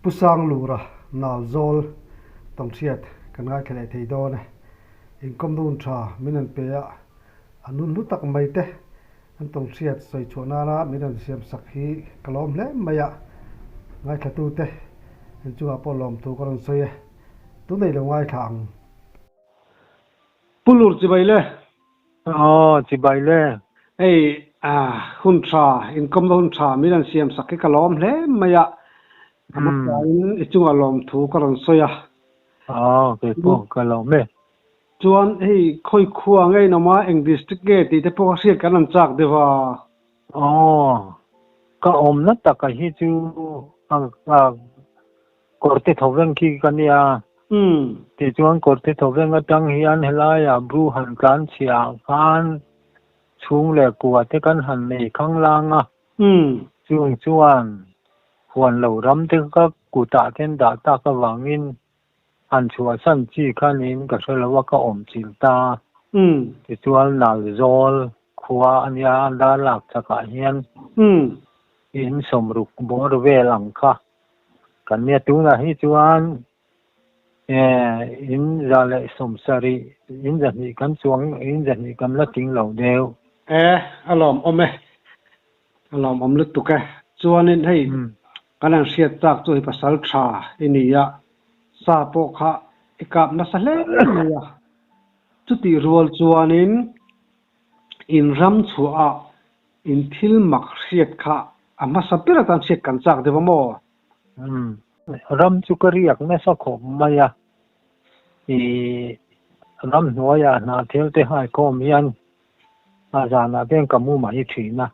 pusang lura nal zol tong thiat kan ngai khale thei do ne inkom dun tha minan pe a anun lu tak mai te an tong thiat soi chona na minan siam sakhi kalom hle maya ngai thatu te an chu a polom tu kon soye tu nei lo ngai thang pulur chi bai le chỉ bài lệ ei hun tha inkom dun tha minan siam sakhi kalom hle maya in ichunga lom thu karon soya cái bộ cái lồng mẹ chuan hei khoi khuang ei noma english ge ti te po siat kan an chak dewa cái ôm nó tất cả hi chú corte thầu veng khi cái nia thì chuan corte thầu veng cái tăng hian helai à bru han kan chia kan chung le kwa te kan han nei khang lang à chuan huan lo ram te ka ku ta ten da ta ka wangin an chua san chi khanin ka selawa ka om chil ta ti chuan nal zol khuwa ania da lak chaka hian in somruk bor ve lang kha kan nia tu na hi chuan in za le somsari in za ni kan chuang in za ni kam la ting lo deu alom ome alom om lu tuke chuan in hei kanan siat tak chu hi pasal tha inia sa po kha ikap na sa hle nia chuti rual chuanin in ram chua in thil mak siat kha ama sapira tan siat kan chak dewa mo ram chu kariak na sa kho maya i ram noya na thel te hai ko mian a za na ben kamu mai thina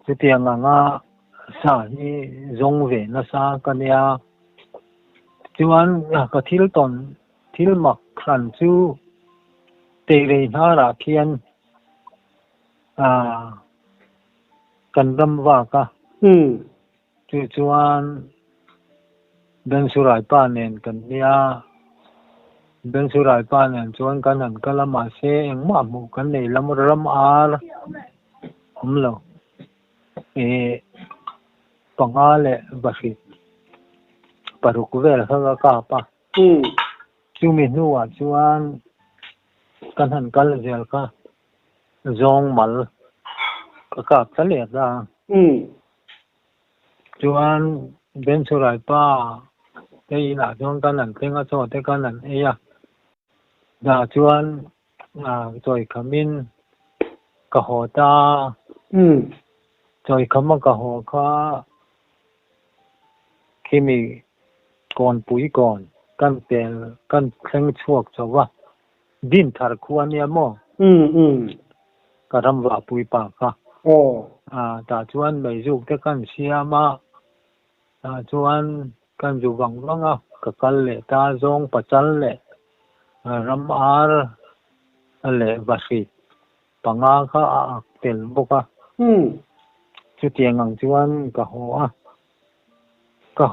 chu tianga nga sa ni zong ve na sa kania chuan ka thil mak khan chu te re na ra khian kan ram wa ka chuan ben surai pa nen kan nia ben surai pa nen chuan kan han kalama se engma mu kan nei lam ram ar lo pangale bashi paruk vel kha ka pa chu mi nuwa chuan kan han kal zel ka zong mal ka chale da chuan ben surai pa ei la chuan kan han tenga cho te kan han eya da chuan choi khamin ka hota choi khama ka ho kha kimi kon pui kon kan tel kan thleng chuak chawa din thar khuan ya mo karam wa pui pa kha ta chuan mai juk te kan siama ta chuan kan ju wang wanga ka kal le ta zong pachal le ram ar le bashi panga kha tel boka chu tiangang chuan ka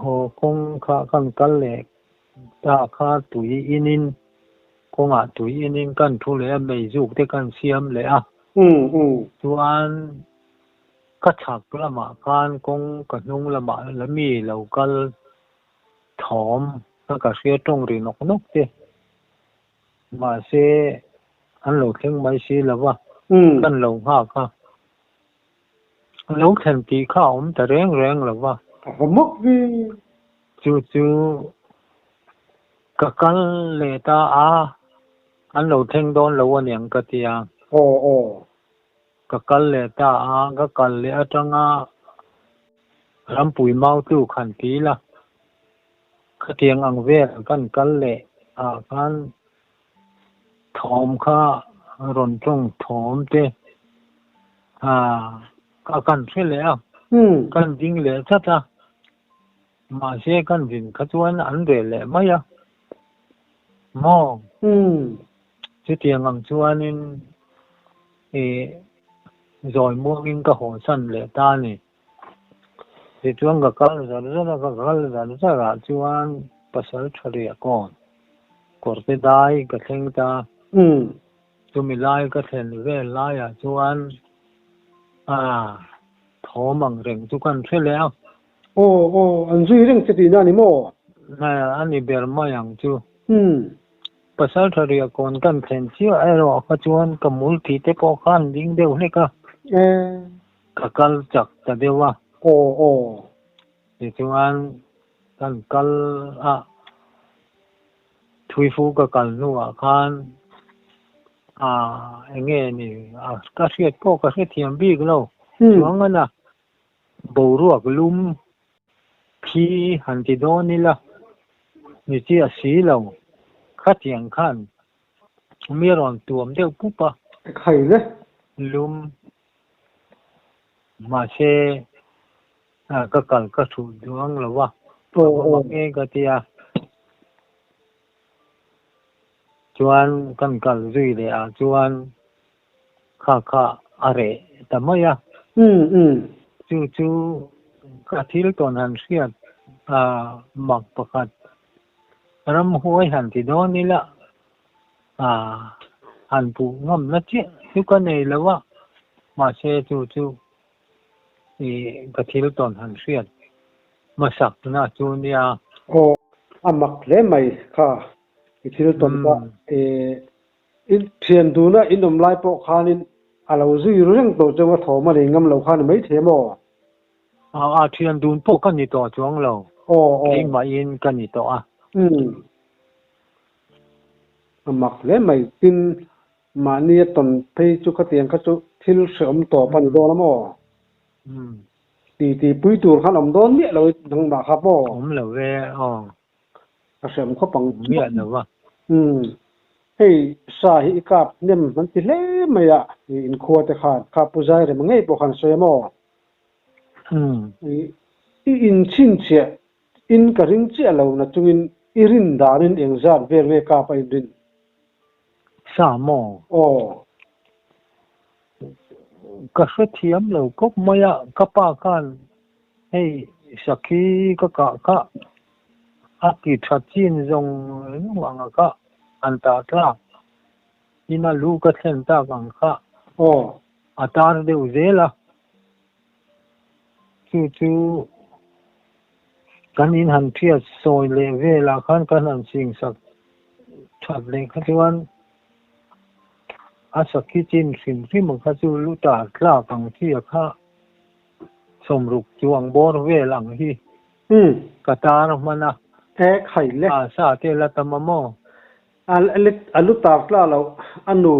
ho kong kha kan kal le ta kha tui inin konga tui inin kan thu le mai juk te kan siam le chuan ka thak lama kan kong ka hnung lama lami local thom ka sia tong ri nok nok te ma se an lo theng mai si lawa kan lo ha kha lo khen ti kha ta reng lawa mok vi chu ka kal le ta an lo theng don lo aniang ka tia ka kal le ta ka kal le atanga ram pui mau tu khan ti la ka tiang ang ve kan kal le kan thom kha ron tong thom te ka kan thre le kan ding le cha ma se kan din ka chuan an re le maya mo chu tiang ang chuanin rồi mua in ka ho san le ta ni thì chuan ka kal ra ra chuan pasal thari kon korte dai ka theng ta chu mi lai ka thlen ve lai chuan thomang reng chu kan thre le anh duy rừng chết đi na ni mo này anh ấy bèo mà yang chú pasal thari kon kan chen chiu ai ro ka chuan kamul thi te po khan ding deuh ne ka ka kal chak ta dewa thì chuan kan kal a thui fu ka kal nu a khan enge ni ka siat po ka siat thiam bi lo chuan na bo ruak lum khi han ti do ni la ni chi a si lo khát tiếng khan mi ron tuom deuh pupa khai le lum ma se ka kal ka thu duang lawa nge ka tia chuan kan kal zui le a chuan kha are tamaya chu ka thil ton han siat mak pakhat ram huai han ti do ni la han pu ngam na chi chu ka nei lawa ma se chu ka thil ton han siat ma sak na chu nia amak le mai kha thil ton ba in thian du na inom lai po khanin alo zui reng to chawa thoma le ngam lo khan mai themo thian dun po kan ni to chuang lo ke ma in kan ni to mặc lẽ mày tin mà nia tuần thấy chú cái tiền cái chú thiếu sớm tổ pan đô lắm mò thì bữa tuổi hắn ông đón nhẹ rồi thằng bà khắp mò ông là về cái sớm có bằng nhẹ rồi vâng hey sa hi cáp nem hắn chỉ lẽ mày à in khua te khát cáp bù dài rồi mà ngay bộ khăn xoay mò in chín chia in cái ring chia lâu na chung in irin darin eng zat về cáp ai din sa mò ka se thiam lo kop maya ka pa kan hey sakhi ka aki thachin zong wanga ka anta tla ina lu ka thlen ta gang kha atar de uzela chu kan in han thia soi le ve la khan kan han sing sak that le khawan sakhi chin sim rim kha chu lu ta tla pang thi kha somruk chuang bor ve lang hi ka ta na mana khai le sa te la tamamo alu ta tla lo anu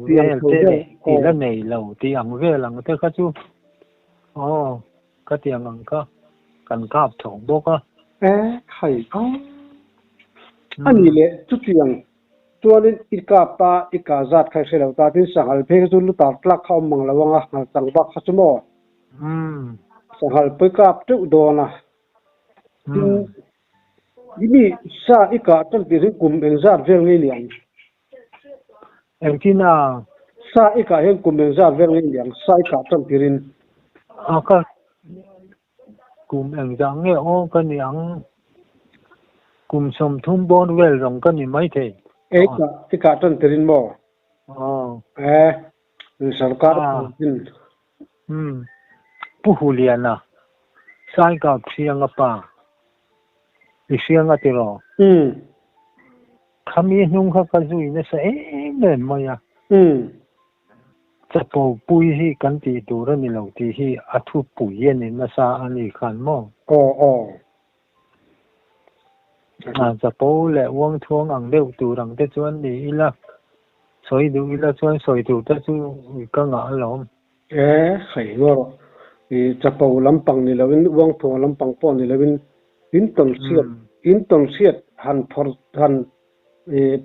ve te ti la nei lo ti ang ve lang te kha chu ka tiang ang ka kan kap thong bo ka khai ani le chu tiang chuanin ikapa ikazat khai se lo ta tin sangal phe chu lu ta tlak kha mang lawanga ngal tang ba kha chumo sangal pe kap tu do na ini sa ika tan ti kum eng zat vel ngai liang engkina sa ika hen kum eng zat vel ngai liang sa ika tan ti rin ka kum eng jang nge ka niang kum som thum bon vel rong ka ni mai the ika tan ti rin mo sarkar tin puhuliana sai ka phianga pa isianga tiro khami nung kha ka zui na sa le maya chapo pui hi kan ti tur ni lo ti hi athu pui yen ni na sa ani khan mo chapo le wang thuang ang deu turang te chuan ni ila soi du ila chuan soi tu ta chu ka nga lom khai go chapo lampang ni lovin wang thuang lampang pon ni lovin in tong siat han phor han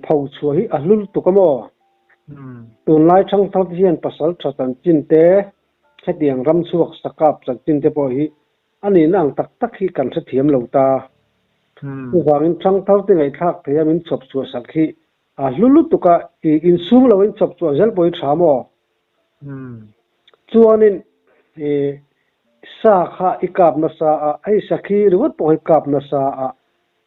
phau chu hi alul tu kamo tun lai chang thal hian pasal thatan chin te khadiang ram chuak sakap chak chin te po hi ani nang tak tak hi kan sa thiam lo ta wangin chang thal te ngai thak te yamin chop chu sak hi alulu tu ka in sum lo in chop chu zel poi thamo chuanin sa kha ikap na sa ai sakhi ruat po ikap na sa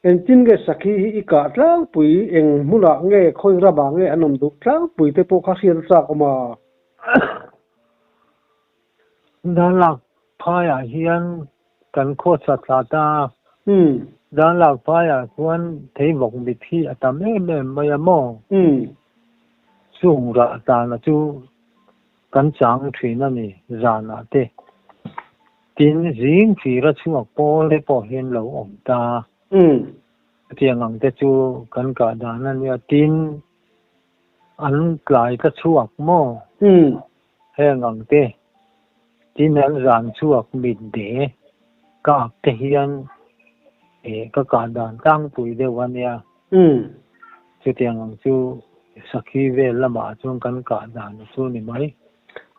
entin ge sakhi hi ika tlang pui eng mula nge khoi ra ba nge anom du tlang pui te po kha hian sa ko ma dalak phaya hian กันโคตรสาตาด้านหลักฟ้าส่วนเทวกมิที่ตามเล่ไม่ยมองสูงระตานะจูกันจังทรีนั่นนี่จานาเตตินจิงที่ระชัวปอเลปอเห็นเราอมตาเทียงอังเตจูกันกาดานั่นเนี่ยตินอันกลายระชัวโมแห่งอังเตตินอันจานชัวมิดเดกาเทียนก็กาดานตั้งปุยเดวันเนี่ยจูเทียงอังจูสักทีเวลมาจงกันกาดานจูนี่ไหม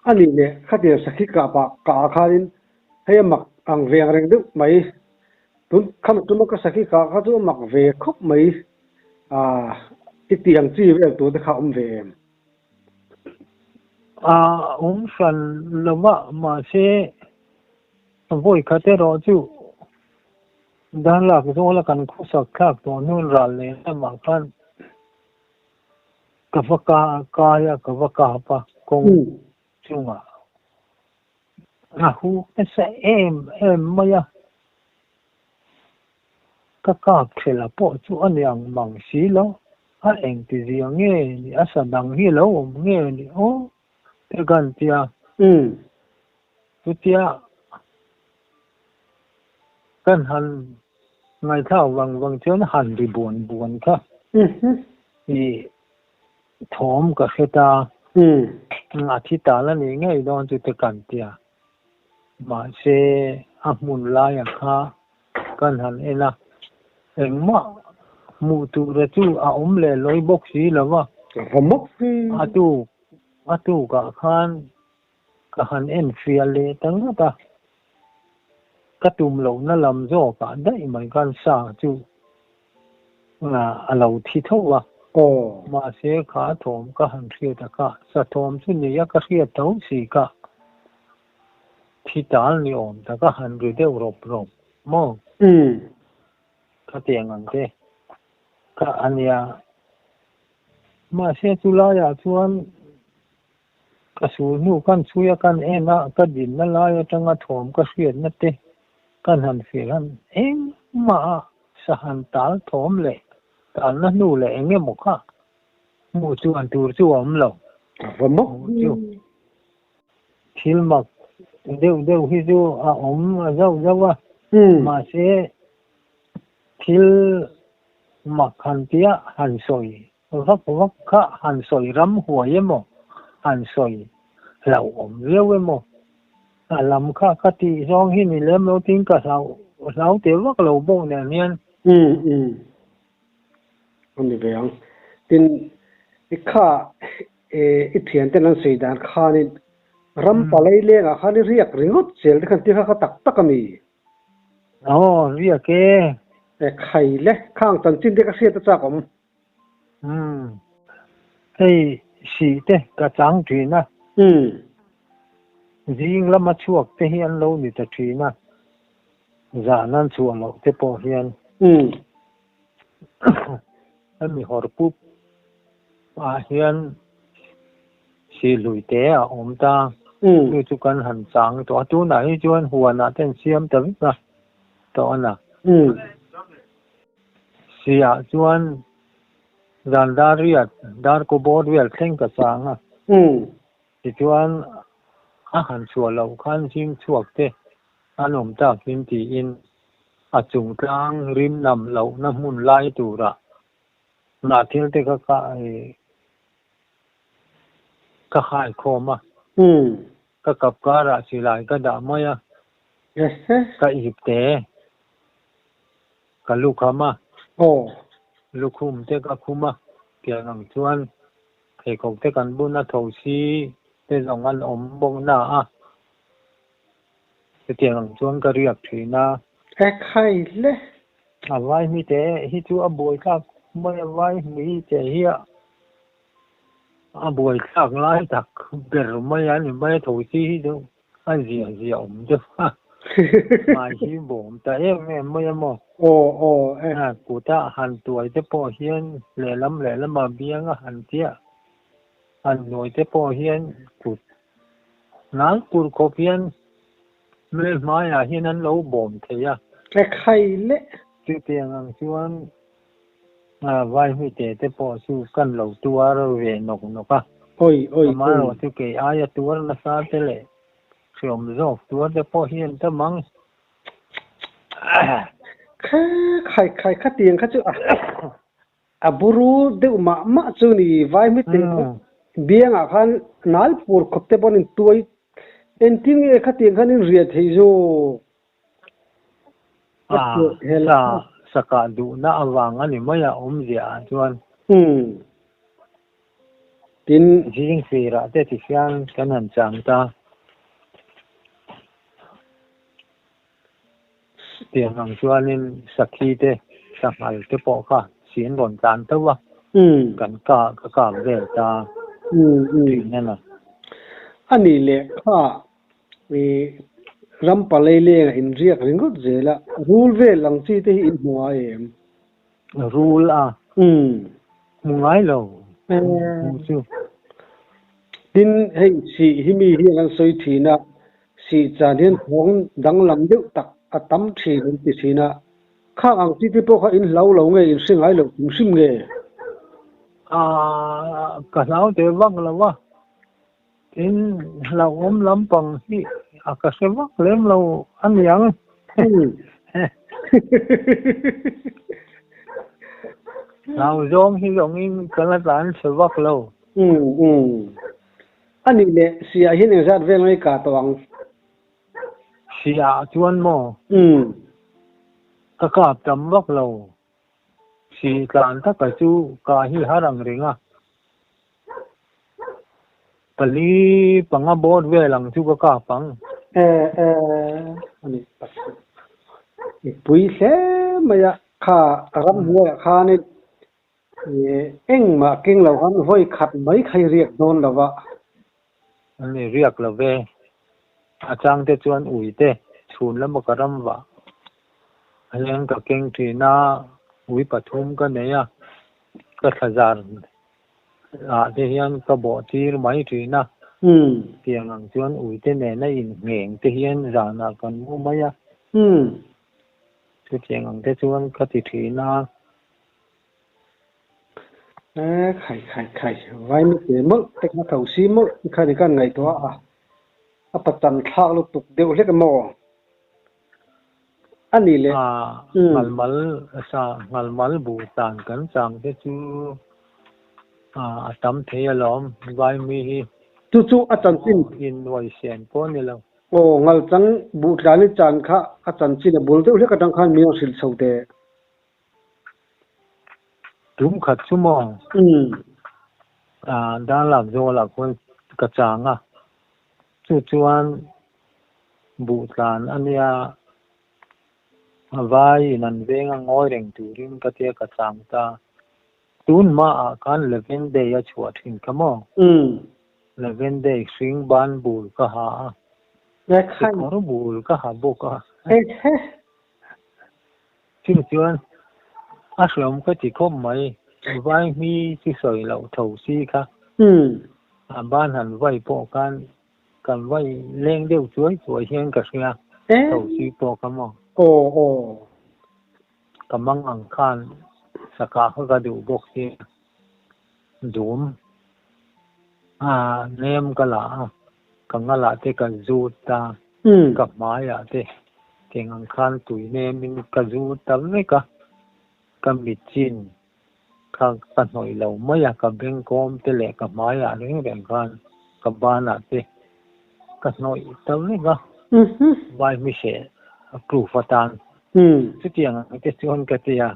อันนี้เนี่ยข้าเดียวสักทีกับปากกาคารินให้หมักอังเวียงเร่งดึกไหมตุนคำตุนก็สักทีกับข้าตัวหมักเวคบไหมอีเตียงจีเวลตัวที่เขาเวมสันละว่ามาเช่บ่อยคัดรอจูด้านหลักตัวละกันคุสักคักตัวนู่นรันเลยแต่บางท่านกับว่ากายกับว่ากาปะคงจุงหูแต่เอ็มไม่ก็กาเขลปอจูอันยังมังสีแล้วเองที่เรียงเงี้ยนี่สันดังเฮียแล้วเงี้ยนี่โอ้แต่กันเตียตุเตียกันหันไงถ้าวังเจ้าหันไปบวนค่ะนี่ถมกับเขตาอาทิตาแล้วนี่ไงโดนจุดกันเตียมาเชมุนลายค่ะกันหันนะเอ็งมามูตูระจูเลยลอยบกสีแล้วว่าผมบกสีอาตูกับขันเอ็นฟิลเลยตั้งแต่กระตุ้มเหล่านั้นลำโซ่กันได้เหมือนกันสาจูเราที่เท่าว่ามาเสียขาถมก็หันเสียตะกะสะถมชุดนี้ก็เสียเท่าสีกะที่ตาลนิยมตะกะหันรูเดียวรบมองก็เตียงอันเดก็อันเนี้ยมาเสียจุลายชวนก็สูนูกันช่วยกันนะก็ดินนั่นลายจังถมก็เสียนั่นเตกันหันเสียกันมาสหันตาลถมเลยตาลนั่นนู่เลยเงี้ยหมกค่ะมูจวนตูจวมเราผมบกจูทิลมักเดี๋ยวฮิจูเจ้าว่ามาเสียทิลมักหันเตียหันสอยว่าข้าหันสอยรำหัวยังมั้งหันสอยเราเรียกว่ามั้งลำข้าตีร้องที่นี่เริ่มเราทิ้งกับเราเดี๋ยวว่าเราบ่งเนี่ยอันนี้เป็นยังตินข้าอีเทียนเต้นนั่งสีดานข้านี่รำปลายเลี้ยงข้านี่เรียกริงดเซลที่ขันที่ข้าตักมีเรียกไข่เล็กข้างตันจินเด็กเสียตะจากผมสีเต้กระจังทีนะยิงแล้วมาช่วงเฮียนเรานี่จะทีนะจานั้นช่วงเราเตปอเฮียนแล้วมีหอปุ๊บเฮียนสีลุยเตะอมตาดูจุกันหันจังตัวไหนจวนหัวน่ะเต้นเสียมแต่ไม่ตัวน่ะเสียจวนดานดารียดดาร์กูบอดเวลเข่งกระสังจวนอาหารชัวเราขั้นชิงชวกเตะอันอมตากินตีอินจุงกลางริมนำเหล่าน้ำมุนไล่ตูระนาทีเตก็หายโคมาก็กับการะสิลายก็ด่ามายก็อีบเตะก็ลูกขามาลูกคุมเตะก็คุมาเกี่ยงชวนเอกเตะกันบุญนาทวีเตะสองอันอมบงหน้าเตียงชวนก็เรียกทีนะไข่เลยไว้มีแต่ฮิจูบวยครับไม่ไว้มีแต่เฮียบวยข้างไล่ตักเกิดไม่ยันไม่ถูกที่ดูอันเสียผมจะมาฮิบ่มแต่ไม่มองกูจะหันตัวจะพอเฮียนแหล่ลำมาเบี้ยงหันเตี้ยหันหน่วยจะพอเฮียนกูนั้นกูขบเฮียน mấy mai à hiện anh lâu bổn thế à cái khay lệ chứ tiền ăn chuan vai mi te po su kan lo tua ro ve nok à ôi ôi mà rồi thì cái ai tua na sa te le siom zo tua te po hiền te mang khai tiền khát chứ à buru de ma chu ni vai mi te biang à khan nal pur khotte bon in tuai en tin nge khát tiền khan in riat thei zo sa ka du na awang ani maya zia chuan tin jing fi ra te ti fiang kan han chang ta tiền ang chuan in sakhi te sangal te po kha sin ron tan to wa kan ka ve ta tin na ani le kha mi ram palai le in riak ringot zela rul ve lang chi te in hua em rule a mungai lo chu tin hei si himi hi an soi thina si cha den thong dang lam deuh tak atam thi len ti thina kha ang chi te po kha in lo nge in singai lo sim nge ka lau te wang la wa in lau lam pang hi ka se wak lem lo an yang lau zom hi long in kala tan se wak lo ani le sia hi ne zat vel ngai ka tawang sia chuan mo ka tam wak lo si tlan ta ka chu ka hi harang ringa pali panga board ve lang chu ka pang ani pui se maya kha ram hua kha ni eng ma king lo han hoi khat mai khai riak don lawa ani riak lo ve achang te chuan ui te chhun lam ka ram wa ayang ka keng thina ui pathum ka neya ka thazar te hian ka bo tir mai thina tiang ang chuan ui te ne na in ngeng te hian rana kan mu maya chu tiang ang te chuan ka ti thina khai vai mi te mol tek na thau si mol khai ni kan ngai to a patan thak lu tuk deu hlek mo ani le ngalmal bu tan kan chang te chu tam the alom vai mi hi chu atan tin in wai sian ko ni lo ngal chang bu tlani chan kha atan chin bul deu hlek atang khan mi sil chhote tum khat chu mo da lam zo la ko ka changa chu chuan bu tlan ania vai nan venga ngoi reng turin ka te ka chang ta tun ma kan 11 day a chuat hin kamo 11 day swing ban bul ka ha ya khai ko bul ka ha bo ka chuan a hlom ka ti khom mai vai mi si soi lo thau si kha ban han vai po kan vai leng deu chuai hian ka sia thau si po kamo kamang ang khan saka ka du bok hi dum nem kala kangala te ka zuta ka maya te kengang khan tui nem min ka zuta me ka mitchin ka panoi lo maya ka bengkom te le ka maya reng khan ka bana te ka noi taw ne ka vai mi se kru fatan chu tiang te chuan ka te ya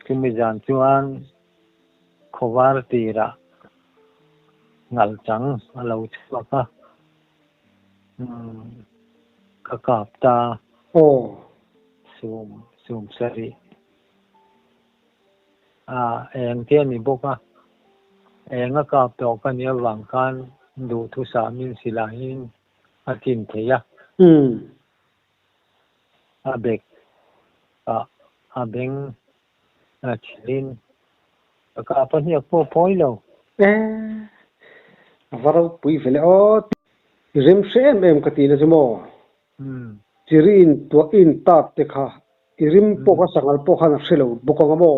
kimijan chuan khowar tira ngal chang alo chwaka ka kap ta sum sari eng te ni boka enga kap to ka ni wang kan du thu sa min silahin atin theya abek abeng chilin ka pa ni po poilo varo pui vele o rim sem ka ti na jemo chirin to in tat te kha irim po ka sangal po kha na selo bukong mo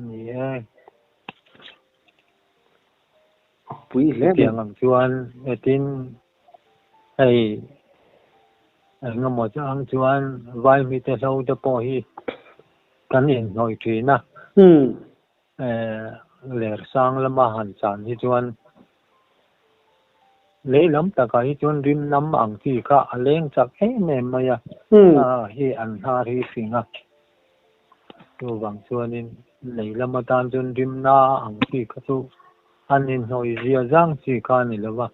yeah pui le tiếng ang chuan tin ai ngam mo chang chuan vai mi te sau te po hi kan in noi thi na ler sang lama han chan hi chuan lấy lắm ta cái chuan rim nam ang chi kha aleng chak em maya hi an ha ri singa tu wang chuan in lấy lắm tan chuan rim na ang chi kha tu an in noi zia jang chi kha ni lawa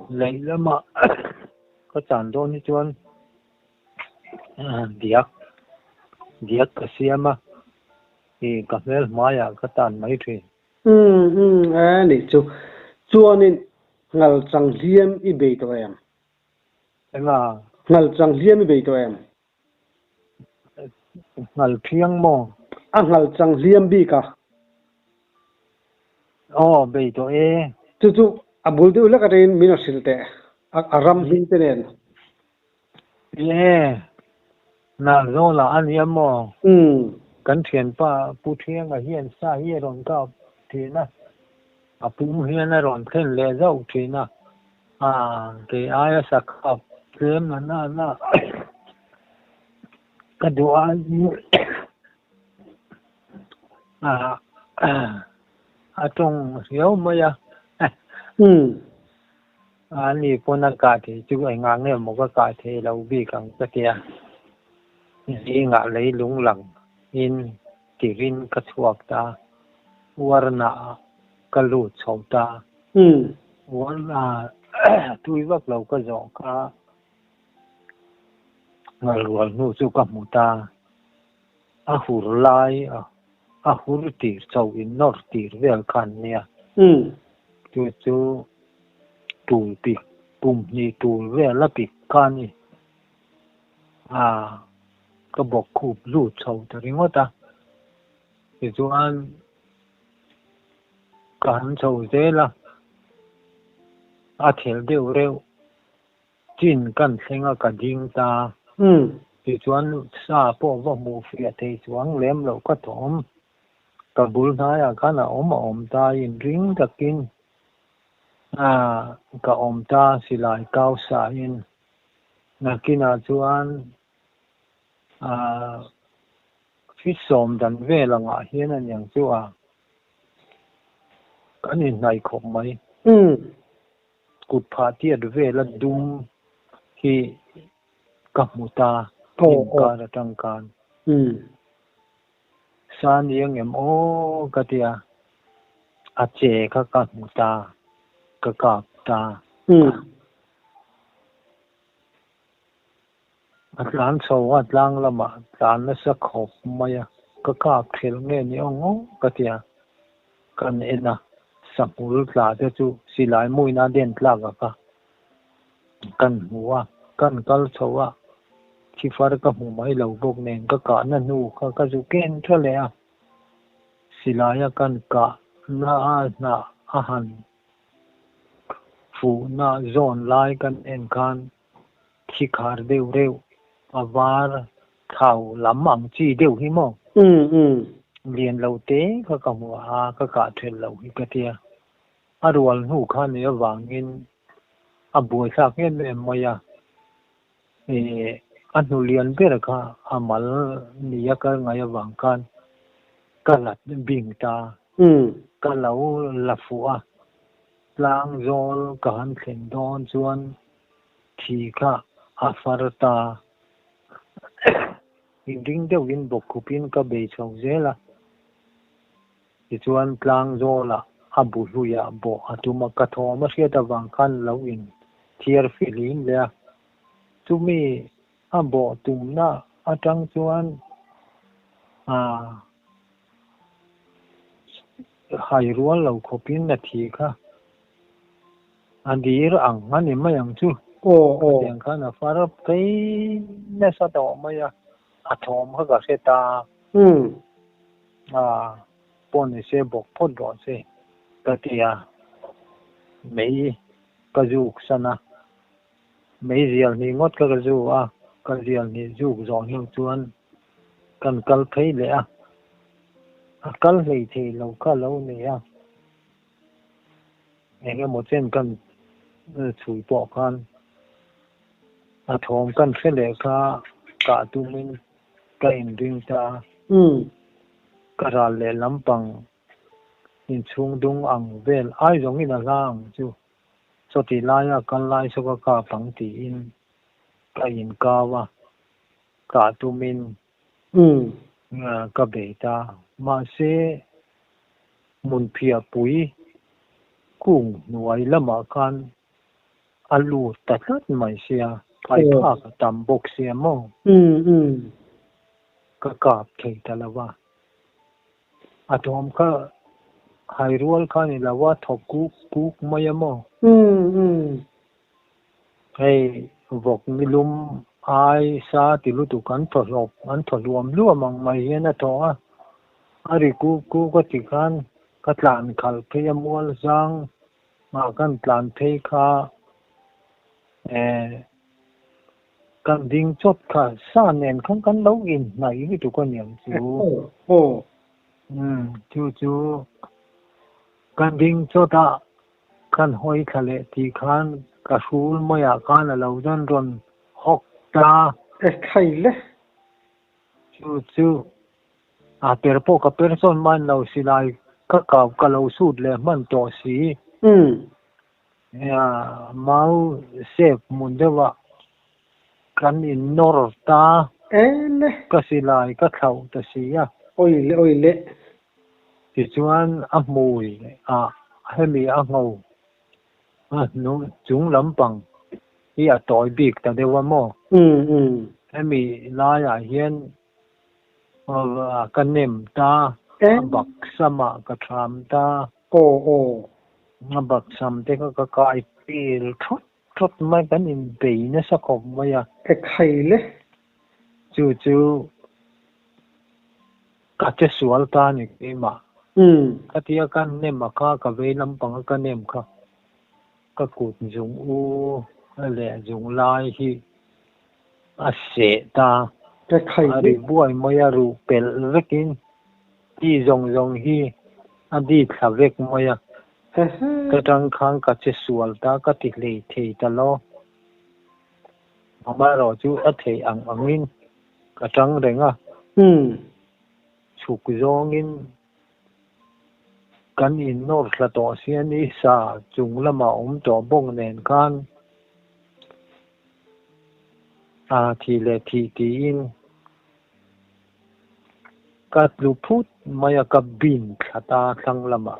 lấy lắm có chan do ni chuan diak ka siama thì ka mel maya ka tan mai thi ni chu chuan in ngal chang liam I be to em nga ngal chang liam I be to em ngal phiang mo ngal chang liam bi ka be to e chu abul de la ka rein minosilte aram hin te nen na zo la an yam mo kan thian pa pu thiang a hian sa hi ron ka thi na a pum hian a ron thlen le zo thi na ke aya sa khap kem na ka do a tong hiao ma ya ani pona ka thi chu ai ngang ne mo ka the lo bi kang ka tia ni nga lấy lung lang in tirin ka chuak ta warna ka lu chau ta warna tui vak lo ka zo ka ngal wal nu chu ka mu ta a hur lai a hur tir chau in nor tir vel khan nia chu tu pi pum ni tu vel la pi kan ni ka bok khub lu chau ta ringota thì chuan kan chau ze la a thel deuh reuh chin kan thlenga ka ding ta thì chuan sa po va mu fia thei chuang lem lo ka thom ka bul hnaia kana om ta in ring takin ka om ta silai kau sa in nakina chuan fi som dan ve langa hian an yang chu kan in nai khop mai kut pha tiat ve la dum hi ka muta ka ra tang kan san yang em ka tia a che ka muta ka ta atlan so atlang lama tan na sa khop maya ka khel nge ni ong ka tia kan ena sapul tla te chu silai muina den tla ka kan huwa kan kal chowa chi far ka hu mai lo bok nen ka na nu ka ju ken thale silaya kan ka na a han fu na zon lai kan en kan chi khar deu reu avar thau lamang chi deu hi mo lian lo te ka mu ka thel lo hi ka tia arwal nu khan ya wangin abuai sa ken me moya anu lian ber ka amal niya ka ngaya wang kan kalat bing ta ka lo la fuwa lang zol kan thlen don chuan thi kha afarta ding deuh in bok khupin ka be chau zela ti chuan tlang zola abu huya bo atuma ka thoma hriata wang khan lo in thiar filin le chumi abo tumna atang chuan hai rual lo khopin na thi kha andir ang ani mayang chu yang kana farap kai na sa to maya athom ka se ta pon se bok phot do se ta tia mei ka juk sana mấy riêng ni ngot ka ju a ka riêng ni juk zo ni chuan kan kal phei le a kal lei the lo ka lo ne a nghe một trên kan chui po kan a thom kan fe le ka tu min ka in ring ta ka ra le lampang in chung dung ang vel ai zong in a lang chu so ti lai a kan lai so ka pang ti in ka in ka wa ka tu min ka be ta ma se mun phia pui kung nuai lama kan alu tatlat mai sia pai pha ka tam bok sia mo ka kap thei talawa atom ka hairual ka ni lawa thoku kuk maya mo hey vok milum ai sa tilu tu kan tholop an tholuam luamang mai hian a to a ari ku ka ti kan ka tlan khal phei amol zang ma kan tlan phei kha kan ding chot kha sa nen kan lo in nai hi tu kan yam chu chu kan ding chota kan hoi khale ti khan ka sul maya kan lo don ron hok ta khai le chu a per po ka person man lo silai ka lo sut le man to si ya mau sep mun dewa kan in nor ta le ka silai ka thau ta si ya oi le ti chuan a mui a hemi a ngau nu chung lampang hi a toy bik ta dewa mo hemi la ya hian kan nem ta bak sama ka tham ta bak sam te ka kai pil thot mai kan in be na sa khom mai a khai le chu ka che sual ta ni ke ma ka tia kan nem ma ka ve lampang ka nem kha ka kut jung u le jung lai hi a se ta khai ari buai mai a ru pel vekin ti zong hi a di thavek mai a ka tang khang ka che sual ta ka ti le thei ta lo ma ro chu a thei angin ka tang renga chuk zong in kan in nor la to sian ni sa chung lama to bong nen kan a thi le thi ti in ka lu phut maya ka bin khata thang lama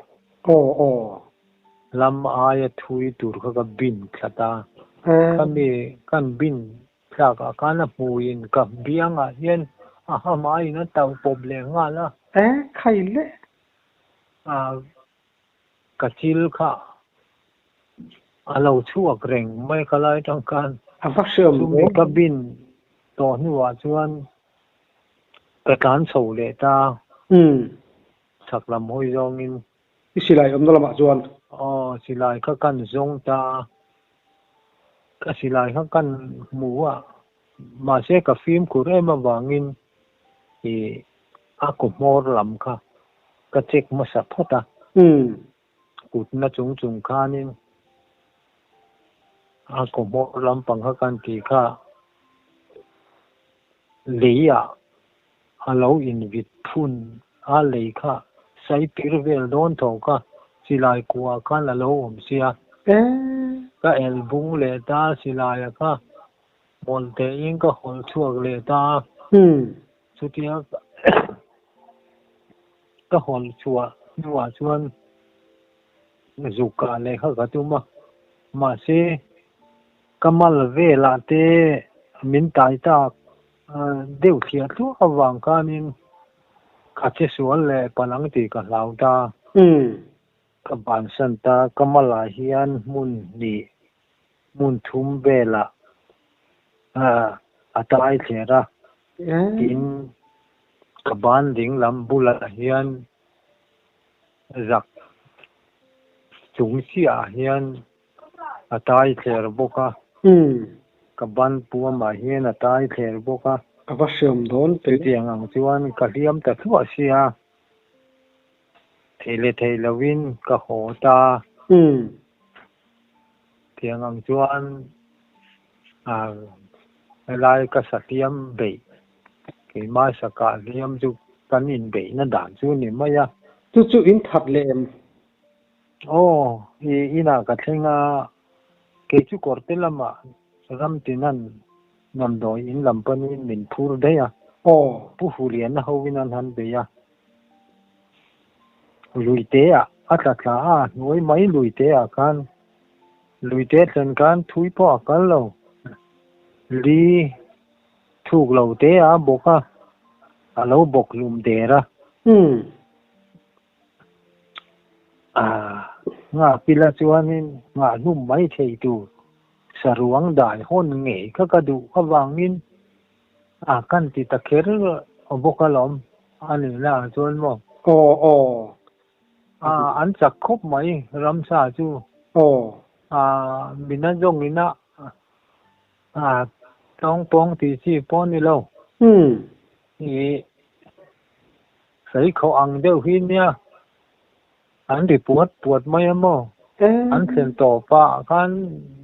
lam aya thui tur ka bin khata kami kan bin thla ka kana puin ka bianga hian a mai na tau problem nga la khai le ka chil kha alo chuak reng mai khalai tang kan a bak sem mi ka bin to nuwa chuan ka kan chho le ta saklam hoi zong in silai om dala ma chuan silai ka kan zong ta ka silai ka kan muwa ma se ka film kur ema wangin i a ko mor lam kha ka chek ma sa phota kut na chung khanin a ko mor lam pang ka kan ti kha leia alo in vit phun a lei kha sai pir vel don tho ka silai kwa kan la lo om sia ka el bung le ta silai kha mon te in ka hol chuak le ta chutia ka hol chua nuwa chuan zuka le kha ka tuma ma se kamal vela te min tai ta deu thia thu awang kanin ka che sual le palang ti ka lau ta ka ban san ta kamala hian mun thum vela atai thera in ka ban ding lam bula hian rak chung sia hian atai ther boka kaban puwa ma hian atai ther boka avasham don pe tiang ang chuan ka liam ta thua sia thele theilawin ka hota tiang ang chuan lai ka satiam be ke ma saka liam chu kanin be na dan chu ni maya chu in that lem ina ka thenga ke chu kortelama ram tinan nam doi in lampani min phur deya pu hulian na howinan han beya luite a atla a noi mai luite a kan luite tlen kan thui po kal lo li thuk lo te a boka alo bok lum dera nga pila chuanin nga num mai thei tu saruang dai hon nge ka du awangin kan ti takher obokalom ani la chuan mo an chak khop mai ramsa chu mina jong ina tong pong ti chi pon ni lo ni sai kho ang deu hin nia an ri puat mai mo an sen to pa kan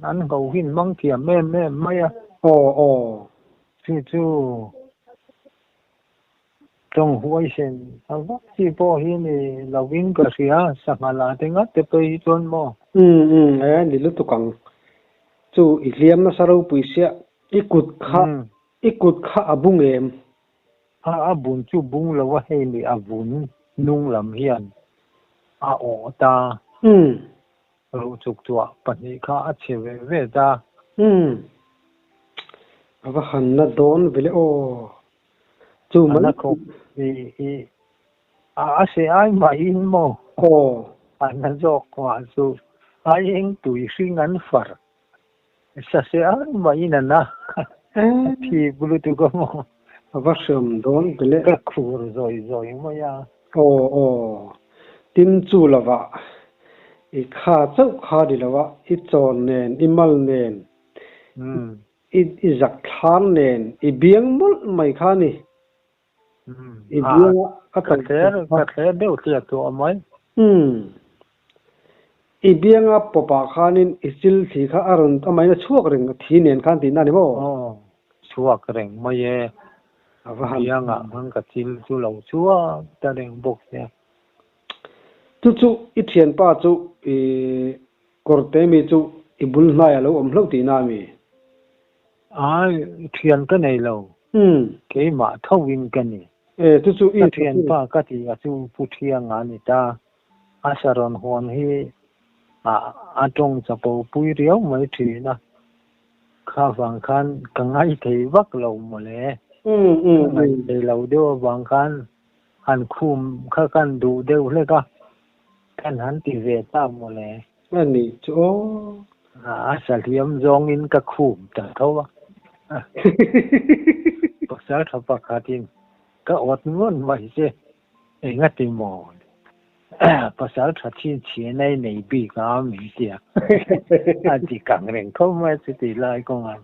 an ho hin mang thiam me mai chu trong huai sen awak chi po hi ni loving ka sia sangala tenga te pe ton mo ni lu tu kang chu iliam na saro puisia ikut kha abung em abun chu bung lo wa he ni abun nung lam hian o ta ru chuk chua pani kha a che ve ta ava han na don vele chu man ko se ai mai in mo an na jo kwa chu ai eng tui sing an far sa se ai mai na thì bulu tu ko mo avasham don vele ka khur rồi mo ya tin chu lawa i kha chau kha di lawa i chon nen i mal nen i zak than nen i biang mul mai kha ni i biang ka the deu tia to mai i biang a popa khanin i sil thi kha arun amai na chuak reng thi nen khan ti na ni mo chuak reng mai e biang a hang ka til chu lo chua ta reng bok ya chu i thian pa chu i korte mi chu i bul hnai lo om hlo ti na mi thian ka nei lo ke ma thawin ka ni chu i thian pa ka ti a chu pu thiang ani ta asaron hon hi atong chapo pui riau mai thi na kha wang khan ka ngai thei vak lo mo le ngai thei lo de wang khan han khum kha kan du deu le ka kan han ti ve ta mo le ani chu saliam zong in ka khum ta thawa pasal thapa khatin ka ot ngon mai se ngati mo pasal thathin chi nei nei bi ka mi tia ti kang reng khom mai si ti lai ko ma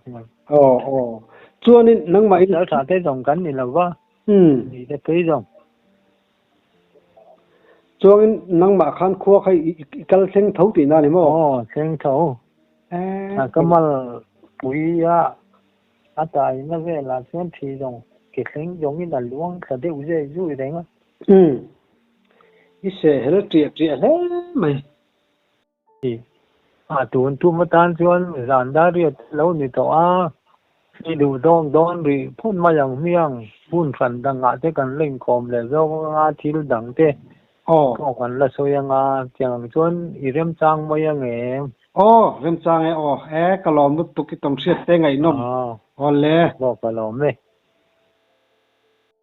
chuanin nang mai pasal tha te jong kan ni lawa ni te pe jong chuanin nang ma khan khuwa khai kal seng thau ti na ni mo seng thau kamal puia atai na ve la chuan thi jong ke seng jong in da luang sa de u je ju renga ise hele tri he mai tuan tu matan chuan ran da riat lo ni to ni du don ri phun ma yang miang phun phan dang a te kan leng khom le zo nga thil dang te ko kan la so yang chang chuan i rem chang mo yang rem chang kalom tu ki tom siat te ngai nom le kalom me